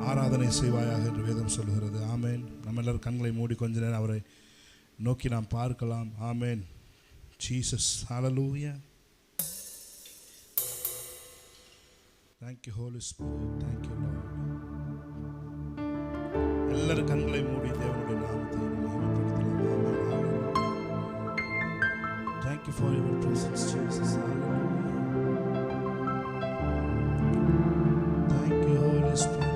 ஆராதனை செய்வாயாக என்று வேதம் சொல்கிறது. ஆமேன். நம்ம எல்லாரும் கண்களை மூடி கொஞ்ச நேரம் அவரை நோக்கி நாம் பார்க்கலாம். Amen. Jesus. Hallelujah. Thank you Holy Spirit. Thank you Lord. எல்லாரும் கண்களை மூடி தேவனுடைய நாமத்தை மகிமைப்படுத்தலாம். Thank you for your presence Jesus. Hallelujah. Thank you Holy Spirit.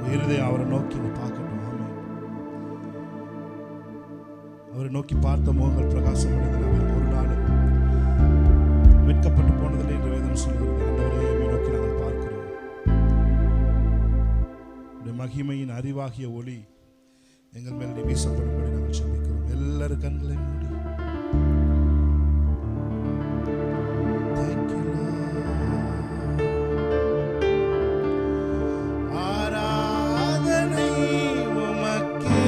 உயிரே அவரை நோக்கி பார்க்கட்டும். ஆமென். அவரை நோக்கி பார்த்த முகங்கள் பிரகாசம் அடைந்தன. ஒரு நாளும் வெட்கப்பட்டு போனதில்லை என்று வேதம் சொல்கிறது. ஆண்டவரே, உம்மை நோக்கி நாங்கள் பார்க்கிறோம். உம்முடைய மகிமையின் அறிவாகிய ஒளி எங்கள் மேல் வீசப்படும்படி நாங்கள் ஜெபிக்கிறோம். எல்லாரும் கண்களை மூடி. Thank you Lord. ஆராதனை உமக்கே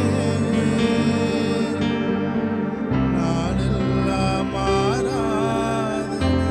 நாளெல்லாம் ஆராதனை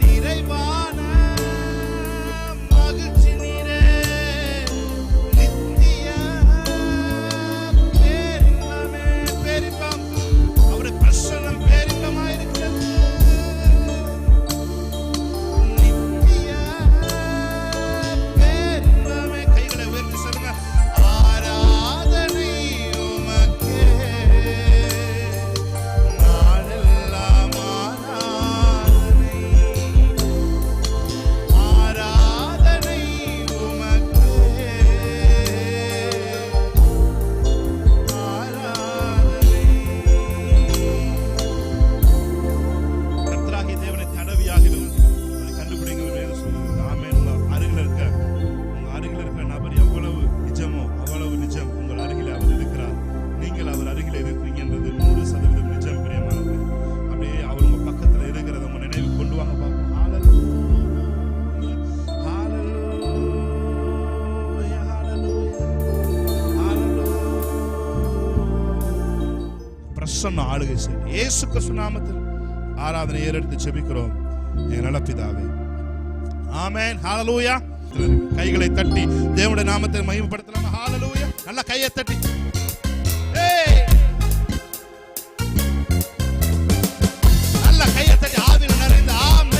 நிறைவான மகிழ்ச்சி நீரே, நித்திய பேரின்பமே, பேரின்பம் அவருடைய பிரசன்னம் பேரின்பமாயிருக்கிறது. நித்திய பேரின்பமே. கைகளை உயர்த்தி சொல்லுங்க, ஆராதனை உமக்கே நாளெல்லாம் ஆராதனை, ஆராதனை உமக்கே ஆராதனை. கர்த்தராகிய தேவனை தடவியாகிலும் அதை கண்டுபிடிங்க. வேதம் சொல்லுகிறது. ஆமென். உங்க அருகில் இருக்கிற நபர் எவ்வளவு நிஜமோ அவ்வளவு நிஜம் உங்கள் அருகில் அவர் இருக்கிறார். நீங்கள் அவர் அருகில் இருக்கிறீங்கன்றது 100% நிஜம். பிரியமானவர்களே, அப்படியே அவர் உங்க பக்கத்துல இருக்கிறத உங்க நினைவு கொண்டு வாங்க பார்ப்போம். ஹalleluya, ஹalleluya, ஹalleluya, ஹalleluya. பிரசன்ன ஆளுகை செய்து இயேசு கிறிஸ்து நாமத்தில் ஆராதனை ஏறெடுத்து ஜெபிக்கிறோம் என் நல்ல பிதாவே. ஆமென். ஹalleluya. கைகளை தட்டி தேவனுடைய நாமத்தை மகிமைப்படுத்தலாம். ஹalleluya. நல்ல கையை தட்டி நல்ல கையை தட்டி ஆவியில் நிறைந்த ஆமென்.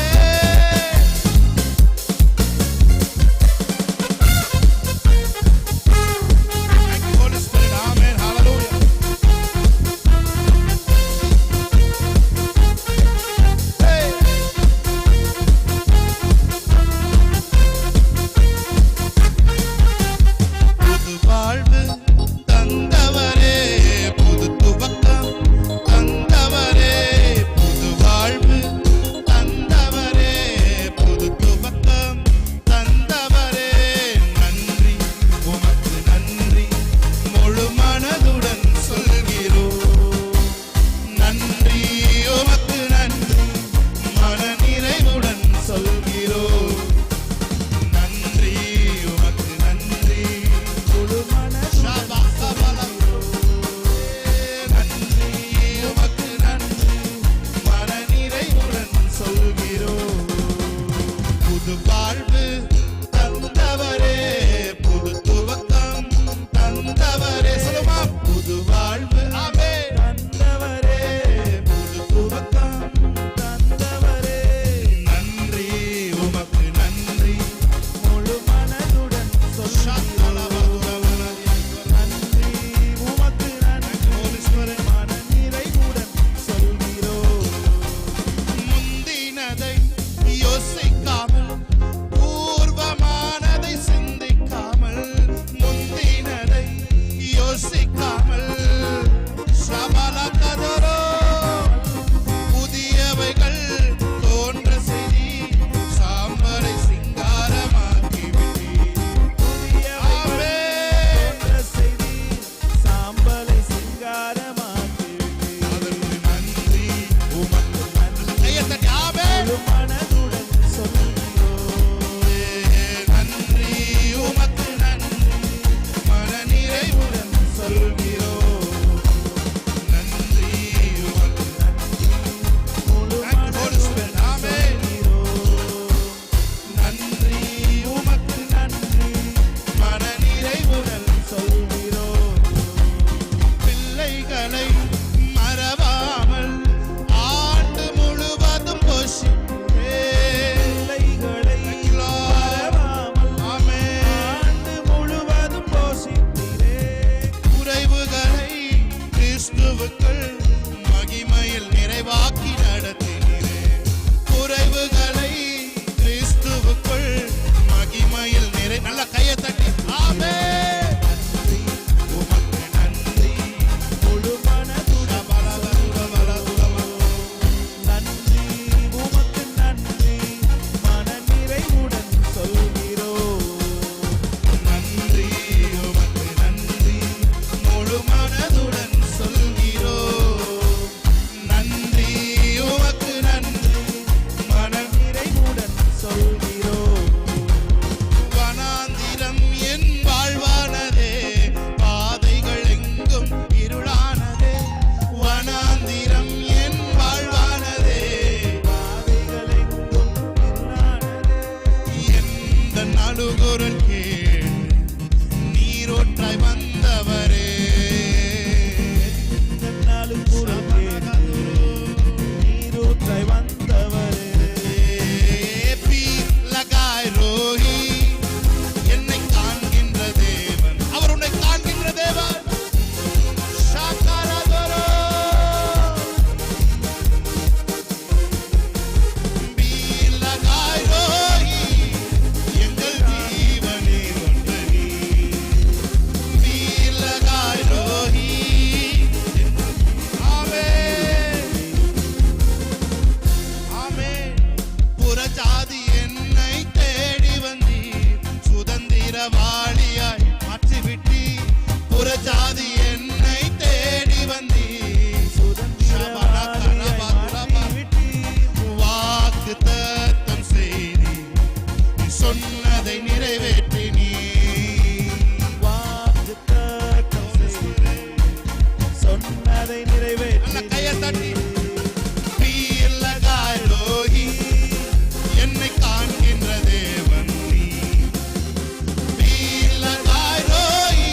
Thank you, Holy Spirit. ஆமென். ஹalleluya. புது வாழ்வு தந்தவரே, புது துவக்கம் தந்தவரே, புது வாழ்வு தந்தவரே, புது துவக்கம் தந்தவரே. நன்றி உமக்கு நன்றி, முழு மனதுடன் சொல்கிறோம். நன்றி உமக்கு நன்றி, மன நிறைவுடன் சொல்கிறோம். நன்றி உமக்கு நன்றி, முழு மனதுடன் நன்றி உமக்கு நன்றி, மன நிறைவுடன் சொல்கிறோம். புது வாழ்வு தந்தவரே, புது துவக்கம் தந்தவரே. சொல்லுமா, புது வாழ்வு ஆமென் தந்தவரே, புது துவக்கம் தந்தவரே. நன்றி உமக்கு நன்றி, முழு மனதுடன் சொல்கிறோம். நன்றி உமக்கு நன்றி, மன நிறைவுடன் சொல்கிறோம். முந்தினதை யோசிக்காமல், பூர்வமானதை சிந்திக்காமல், முந்தினதை யோசிக்காமல், சபலகதரோ புதியவைகள் தோன்ற செய்தி, சாம்பலை சிங்காரமாக்கி விட்டீர். ஆமென். சாம்பலை சிங்காரமாக்கி அதற்கு நன்றி உமக்கு நன்றி. கையை தட்டி ஆமென். முழு மனதுடன் சொல்கிறோம். நன்றி உமக்கு நன்றி, மன நிறைவுடன் சொல்கிறோம். நன்றி உமக்கு நன்றி, முழு Thank you, Holy Spirit. ஆமென். நன்றி உமக்கு நன்றி, மன நிறைவுடன் சொல்கிறோம். பிள்ளைகளை மறவாமல் ஆண்டு முழுவதும் போஷித்தே. பிள்ளைகளை மறவாமல் ஆமென். ஆண்டு முழுவதும் போஷித்தீரே. குறைவுகளை கிறிஸ்துவுக்குள் மகிமையில் நிறைவாக்கி நடத்தினீரே. குறைவுகளை கிறிஸ்துவுக்குள் மகிமையில் நல்ல கையை தட்டி ஆமென். நன்றி உமக்கு நன்றி, முழு மனதுடன் நன்றி உமக்கு நன்றி, மன நிறைவுடன் சொல்கிறோம். நன்றி உமக்கு நன்றி, முழு மனதுடன் சொல்கிறோம். நன்றி உமக்கு நன்றி, மன நிறைவுடன் சொல்கிறோம். வனாந்திரம் என் வாழ்வா தட்டி பீலகாரோகி என்னை காண்கின்ற தேவன் நீ பீலகாரோகி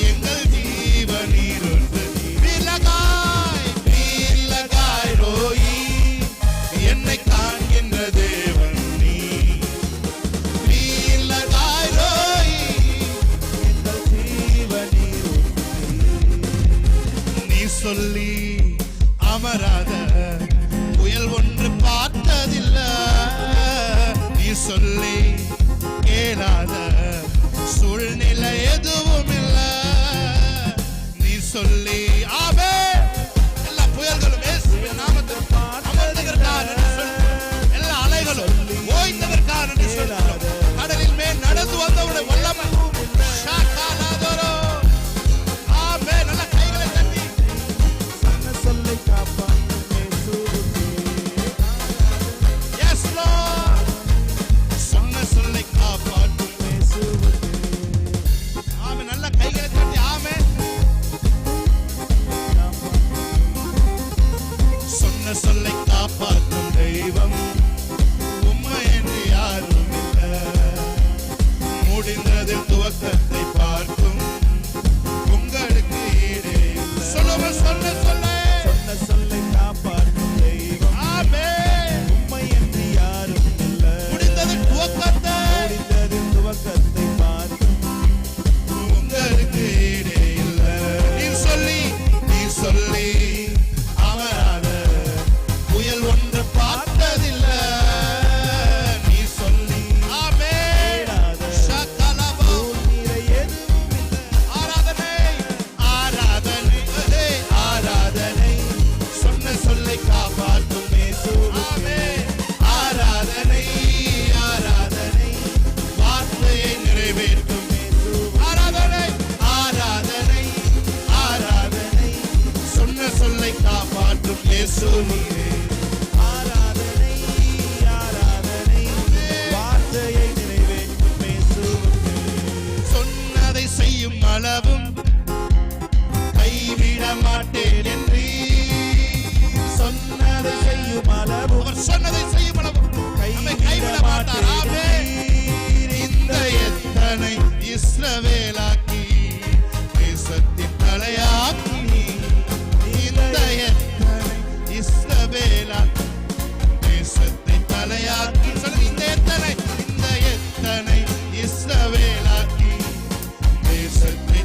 எங்கள் ஜீவனீரொன்று பீலகாரோகி என்னை காண்கின்ற தேவன் நீ பீலகாரோகி எங்கள் ஜீவனீர் நீ சொல்லி அமராத புயல் ஒன்று பார்த்ததில்ல நீ சொல்லி கேளாத சூழ்நிலை எதுவும் இல்ல நீ சொல்லி ஆமே எல்லா புயல்களும் இயேசுவின் நாமத்தில் அமர்ந்ததற்காக நன்றி சொல்கிறோம். எல்லா அலைகளும் ஓய்ந்ததற்காக நன்றி சொல்கிறோம். கடலில் மேல் நடந்து வந்தவுடைய வல்லமை ஷாக்காலாதோரோ. ஆமே நல்ல கைகளை தட்டி சொன்ன சொல்லை காப்பாற்றும் இயேசுவுக்கே Yes, Lord. சொன்ன சொல்லை காப்பாற்றும் இயேசுவுக்கே ஆமே நல்ல கைகளை தட்டி ஆமே சொன்ன சொல்லை காப்பாற்றும் தெய்வம் உம்மை என்று யாரும் இல்ல முடிந்ததில் துவக்கத்தை பார்க்கும் உங்களுக்கு ஈடே இல்ல சொல்லுவ சொன்ன சொல்லை சொன்ன சொல்லை காப்பாற்றும் தெய்வம் ஆமே உம்மை என்று யாரும் இல்லை முடிந்ததில் துவக்கத்தை முடிந்ததின் துவக்கத்தை பார்க்கும் உங்களுக்கு ஈடே இல்ல நீ சொல்லி அமராத புயல் ஒன்று பார்த்ததில்ல நீ சொல்லி ஆமே சகலபோ நீரை எதுவும் இல்லை ஆராதனை ஆராதனை ஆராதனை சொன்ன சொல்லை காப்பாற்றும் ஆமே ஆராதனை ஆராதனை வார்த்தையை நிறைவேற்றும் ஆராதனை ஆராதனை ஆராதனை சொன்ன சொல்லை காப்பாற்றும் இயேசுவே ஆராதனை ஆராதனை வார்த்தையை நிறைவேற்றும் இயேசுவுக்கே சொன்னதை செய்யும் அளவும் கைவிட மாட்டேன் என்று சொன்னதை செய்யும் அளவும் அவர் சொன்னதை செய்யும் அளவும் நம்மை கைவிட மாட்டார் ஆமே இந்த எத்தனை இஸ்ரவேலாக்கி தேசத்தின் தலையாக்கி இந்த எத்தனை இஸ்ரவேலாக்கி தேசத்தை தலையாக்கி சொல்லுங்க இந்த எத்தனை இஸ்ரவேலாக்கி தேசத்தை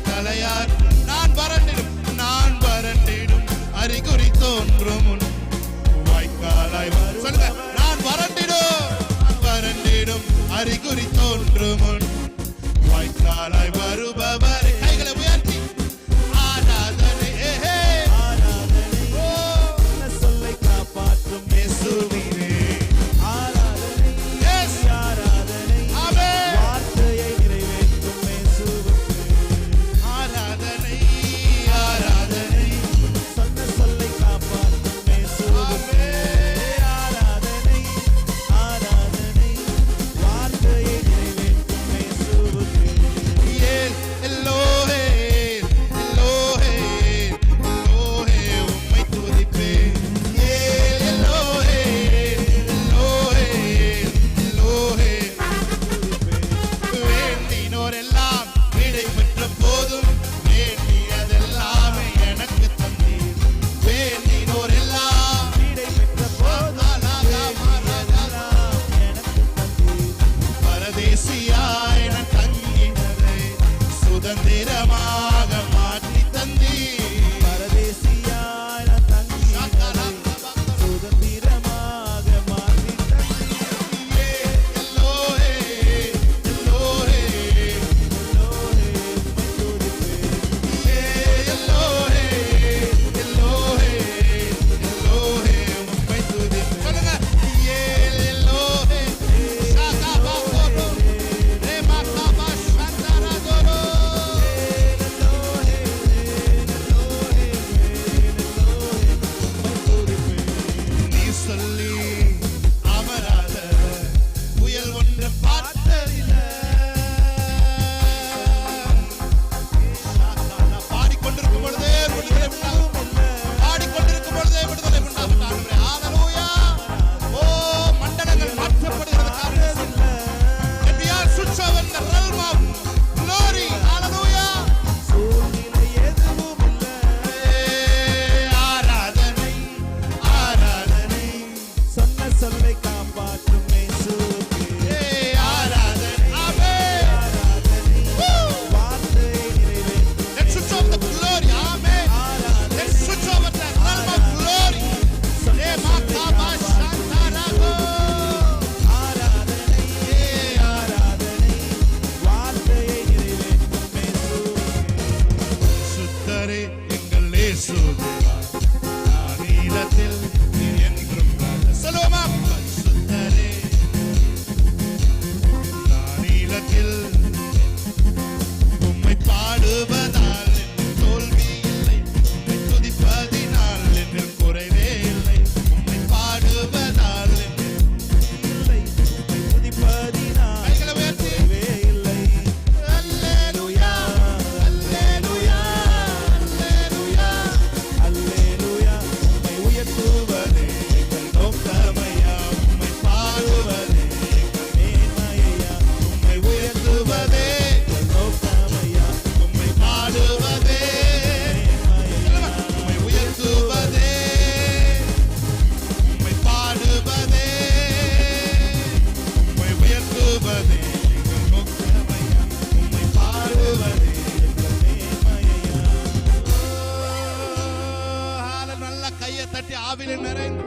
ஆவிலே நிறைந்து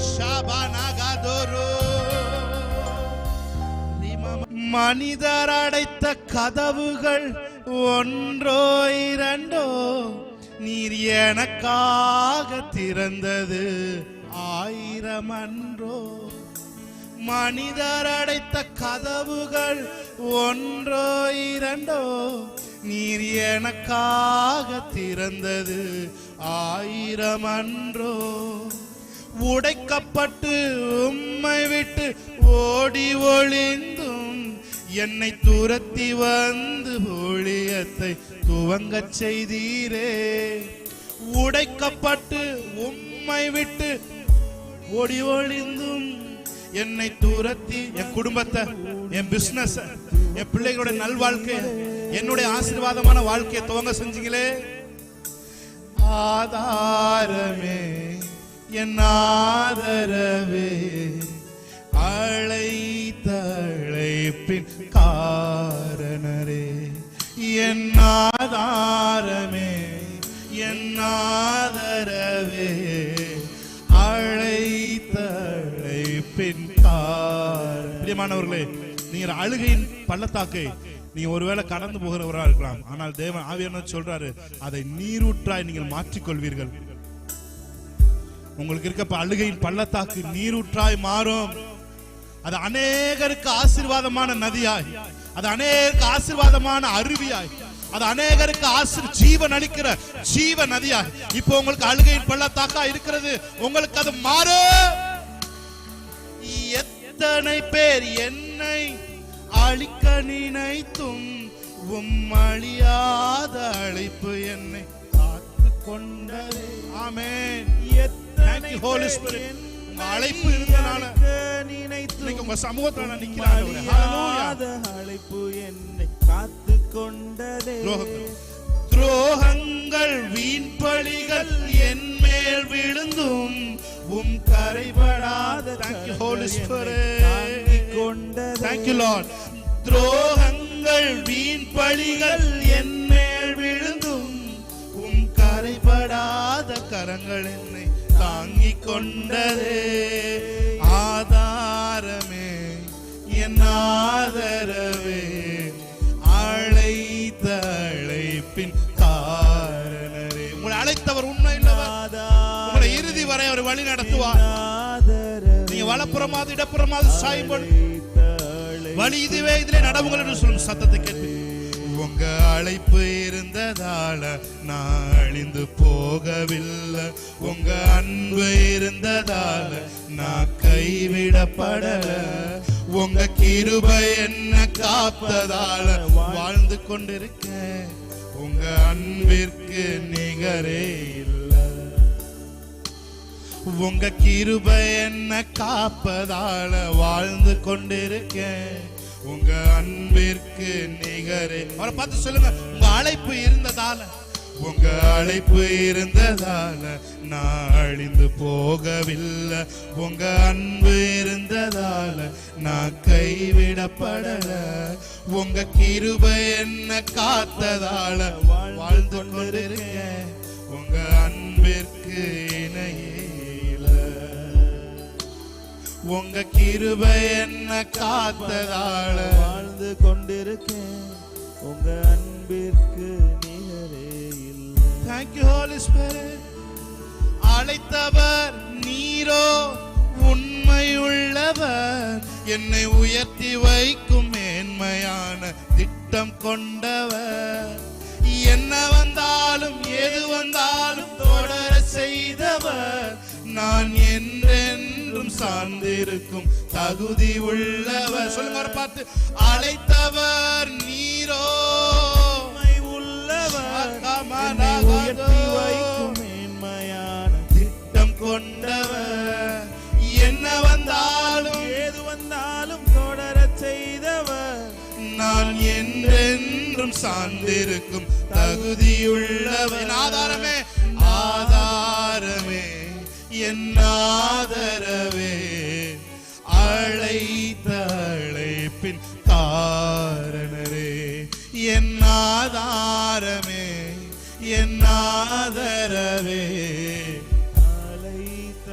ஷாபானாகாதோரோ. மனிதர் அடைத்த கதவுகள் ஒன்றோ இரண்டோ, நீர் எனக்காக திறந்தது 1000 அன்றோ. மனிதர் அடைத்த கதவுகள் ஒன்றோ இரண்டோ, நீர் எனக்காக திறந்தது 1000 அன்றோ. உடைக்கப்பட்டு உம்மை விட்டு ஓடி ஒளிந்தும் என்னை துரத்தி வந்து ஊழியத்தை துவங்கச் செய்தீரே. உடைக்கப்பட்டு உம்மை விட்டு ஓடி ஒளிந்தும் என்னை துரத்தி என் குடும்பத்தை, என் பிசினஸ், என் பிள்ளைகளோட நல்வாழ்க்கை, என்னுடைய ஆசீர்வாதமான வாழ்க்கையை துவங்க செஞ்சீங்களே. ஆதாரமே என் ஆதரவே, அழைத்த அழைப்பின் காரணரே. என் ஆதாரமே என் ஆதரவே, அழைத்த அழைப்பின் காரணரே. பிரியமானவர்களே, நீங்கள் அழுகையின் பள்ளத்தாக்கை நீங்க ஒருவேளை கடந்து போகிறவரா இருக்கலாம். ஆனால் தேவன் ஆவியானவர் சொல்றாரு, அதை நீரூற்றாய் நீங்கள் மாற்றிக்கொள்வீர்கள். உங்களுக்கு இருக்க அழுகையின் பள்ளத்தாக்கு நீரூற்றாய் மாறும். அது அநேகருக்கு ஆசீர்வாதமான நதியாய், அது அநேகருக்கு ஆசீர்வாதமான அருவியாய், அது அநேகருக்கு ஜீவன் அளிக்கிற ஜீவ நதியாய் இப்போ உங்களுக்கு அழுகையின் பள்ளத்தாக்கா இருக்கிறது. உங்களுக்கு அது மாறும். எத்தனை பேர் என்னை அழிக்க நினைத்தும் அழியாத அழைப்பு என்னை காத்து கொண்டது. ஆமென். Thank you Holy Spirit. உங்க அழைப்பு இருந்தனால நினைத்து உங்க சமூகத்துல நான் நிக்கிறேன். ஹalleluya. அழைப்பு என்னை காத்து கொண்டதே. துரோகங்கள் வீண் பழிகள் என் மேல் விழுந்தும் கரைபடாத. Thank you Holy Spirit. Thank you Lord. துரோகங்கள் வீண் பழிகள் என் மேல் விழுந்தும் கரைபடாத கரங்கள் என்னை தாங்கிக் கொண்டதே. ஆதாரமே என் ஆதரவே, அழைத்த அழைப்பின் காரணரே. உங்களை அழைத்தவர் உண்மை இல்லவர். உங்களை இறுதி வரை அவர் வழி நடத்துவார். நீங்க வலப்புறமாவது இடப்புறமாவது சாயும்போது வழி இதுவே, இதிலே நடவுங்கள் என்று சொல்லும் சத்தத்தை கேட்டு உங்க அழைப்பு இருந்ததால நான் அழிந்து போகவில்லை. உங்க அன்பு இருந்ததால நான் கைவிடப்படல. உங்க கிருபை என்ன காத்ததால வாழ்ந்து கொண்டிருக்கேன். உங்க அன்பிற்கு நிகரே இல்லை. உங்க கிருபை என்ன காப்பதால வாழ்ந்து கொண்டிருக்கேன். உங்க அன்பிற்கு நிகரே. அவரை பார்த்து சொல்லுங்க, உங்க அழைப்பு இருந்ததால, உங்க அழைப்பு இருந்ததால நான் அழிந்து போகவில்லை. உங்க அன்பு இருந்ததால நான் கைவிடப்படல. உங்க கிருபை என்ன காத்ததால வாழ்ந்து கொண்டிருக்கேன். உங்க அன்பிற்கு இணையே. உங்க கிருபை என்ன காத்ததால வாழ்ந்து கொண்டிருக்கேன். உங்க அன்பிற்கு நிகரே இல்லை. Thank you Holy Spirit. அழைத்தவர் நீரோ உண்மையுள்ளவர், என்னை உயர்த்தி வைக்கும் மேன்மையான திட்டம் கொண்டவர். என்ன வந்தாலும் எது வந்தாலும் தொடர செய்தவர், நான் என்றென்றும் சார்ந்திருக்கும் தகுதி உள்ளவர். சொல்லுங்க அவரை பார்த்து, அழைத்தவர் நீரோ உள்ளவர், உயர்த்தி வைக்கும் மேன்மையான திட்டம் கொண்டவர். என்ன வந்தாலும் ஏது வந்தாலும் தொடர செய்தவர், நான் என்றென்றும் சார்ந்திருக்கும் தகுதியுள்ளவர். ஆதாரமே ஆதாரமே என் ஆதரவே, அழைத்த அழைப்பின் காரணரே. என் ஆதாரமே என் ஆதரவே, அழைத்த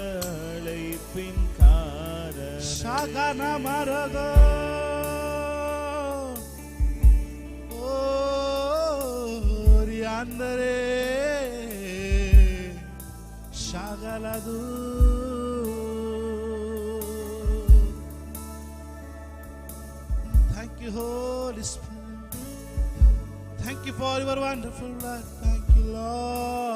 Shagana Marago. Oh, Riandere Shagaladu. Thank you, Holy Spirit. Thank you for your wonderful life. Thank you, Lord.